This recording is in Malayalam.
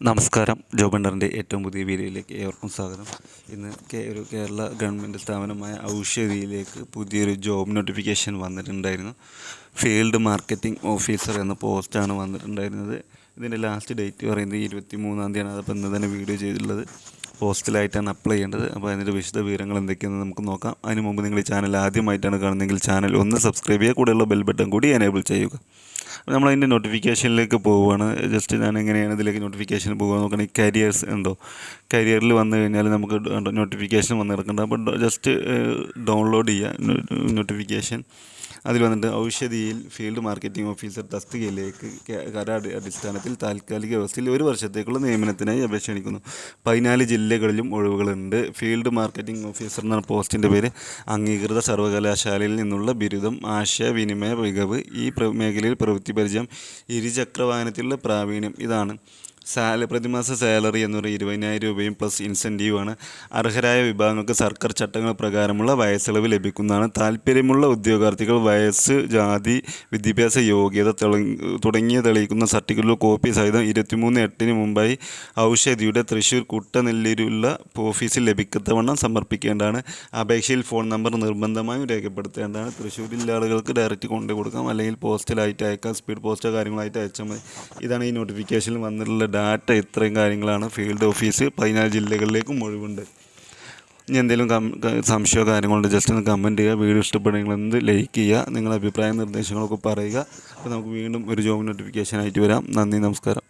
നമസ്കാരം. ജോബ് ഹണ്ടറിൻ്റെ ഏറ്റവും പുതിയ വീഡിയോയിലേക്ക് ഏവർക്കും സ്വാഗതം. ഇന്ന് ഒരു കേരള ഗവൺമെൻറ് സ്ഥാപനമായ ഔഷധിയിലേക്ക് പുതിയൊരു ജോബ് നോട്ടിഫിക്കേഷൻ വന്നിട്ടുണ്ടായിരുന്നു. ഫീൽഡ് മാർക്കറ്റിംഗ് ഓഫീസർ എന്ന പോസ്റ്റാണ് വന്നിട്ടുണ്ടായിരുന്നത്. ഇതിൻ്റെ ലാസ്റ്റ് ഡേറ്റ് പറയുന്നത് 23-ാം തീയതിയാണ്. അതപ്പോൾ ഇന്ന് തന്നെ വീഡിയോ ചെയ്തിട്ടുള്ളത്. പോസ്റ്റിലായിട്ടാണ് അപ്ലൈ ചെയ്യേണ്ടത്. അപ്പോൾ അതിൻ്റെ വിശദ വിവരങ്ങൾ എന്തൊക്കെയാണെന്ന് നമുക്ക് നോക്കാം. അതിന് മുമ്പ് നിങ്ങൾ ഈ ചാനൽ ആദ്യമായിട്ടാണ് കാണുന്നതെങ്കിൽ ചാനൽ ഒന്ന് സബ്സ്ക്രൈബ് ചെയ്യുക, കൂടെയുള്ള ബെൽ ബട്ടൺ കൂടി എനേബിൾ ചെയ്യുക. നമ്മളതിൻ്റെ നോട്ടിഫിക്കേഷനിലേക്ക് പോവുകയാണ്. ജസ്റ്റ് ഞാൻ എങ്ങനെയാണ് ഇതിലേക്ക് നോട്ടിഫിക്കേഷൻ പോകുക നോക്കുകയാണെങ്കിൽ കരിയേഴ്സ് ഉണ്ടോ, കരിയറിൽ വന്നു കഴിഞ്ഞാൽ നമുക്ക് നോട്ടിഫിക്കേഷൻ വന്ന് കിടക്കുന്നുണ്ട്. അപ്പോൾ ജസ്റ്റ് ഡൗൺലോഡ് ചെയ്യുക നോട്ടിഫിക്കേഷൻ. അതിൽ വന്നിട്ട് ഔഷധിയിൽ ഫീൽഡ് മാർക്കറ്റിംഗ് ഓഫീസർ തസ്തികയിലേക്ക് കരാർ അടിസ്ഥാനത്തിൽ താൽക്കാലിക വ്യവസ്ഥയിൽ 1 വർഷത്തേക്കുള്ള നിയമനത്തിനായി അപേക്ഷ ക്ഷണിക്കുന്നു. 14 ജില്ലകളിലും ഒഴിവുകളുണ്ട്. ഫീൽഡ് മാർക്കറ്റിംഗ് ഓഫീസർ എന്നാണ് പോസ്റ്റിൻ്റെ പേര്. അംഗീകൃത സർവകലാശാലയിൽ നിന്നുള്ള ബിരുദം, ആശയവിനിമയ മികവ്, ഈ മേഖലയിൽ പ്രവൃത്തി പരിചയം, ഇരുചക്ര വാഹനത്തിലുള്ള പ്രാവീണ്യം. ഇതാണ് പ്രതിമാസ സാലറി എന്ന് പറയുന്നത് 20,000 രൂപയും പ്ലസ് ഇൻസെൻറ്റീവാണ്. അർഹരായ വിഭാഗങ്ങൾക്ക് സർക്കാർ ചട്ടങ്ങൾ പ്രകാരമുള്ള വയസ്സിളവ് ലഭിക്കുന്നതാണ്. താല്പര്യമുള്ള ഉദ്യോഗാർത്ഥികൾ വയസ്സ്, ജാതി, വിദ്യാഭ്യാസ യോഗ്യത തുടങ്ങിയ തെളിയിക്കുന്ന സർട്ടിഫിക്കറ്റുള്ള കോപ്പി സഹിതം 23/8 മുമ്പായി ഔഷധിയുടെ തൃശ്ശൂർ കുട്ടനെല്ലൂരിലുള്ള ഓഫീസിൽ ലഭിക്കത്തവണ്ണം സമർപ്പിക്കേണ്ടതാണ്. അപേക്ഷയിൽ ഫോൺ നമ്പർ നിർബന്ധമായും രേഖപ്പെടുത്തേണ്ടതാണ്. തൃശ്ശൂരിലെ ആളുകൾക്ക് ഡയറക്റ്റ് കൊണ്ടു കൊടുക്കാം, അല്ലെങ്കിൽ പോസ്റ്റലായിട്ട് അയക്കാം, സ്പീഡ് പോസ്റ്റോ കാര്യങ്ങളായിട്ട് അയച്ചാൽ മതി. ഇതാണ് ഈ നോട്ടിഫിക്കേഷനിൽ വന്നിട്ടുള്ള ഡാറ്റ. ഇത്രയും കാര്യങ്ങളാണ്. ഫീൽഡ് ഓഫീസ് 14 ജില്ലകളിലേക്കും ഒഴിവുണ്ട്. ഇനി എന്തെങ്കിലും സംശയമോ കാര്യങ്ങളുണ്ട് ജസ്റ്റ് ഒന്ന് കമൻറ്റ് ചെയ്യുക. വീഡിയോ ഇഷ്ടപ്പെടുമെങ്കിൽ ലൈക്ക് ചെയ്യുക. നിങ്ങളുടെ അഭിപ്രായ നിർദ്ദേശങ്ങളൊക്കെ പറയുക. അപ്പോൾ നമുക്ക് വീണ്ടും ഒരു ജോബ് നോട്ടിഫിക്കേഷൻ ആയിട്ട് വരാം. നന്ദി, നമസ്കാരം.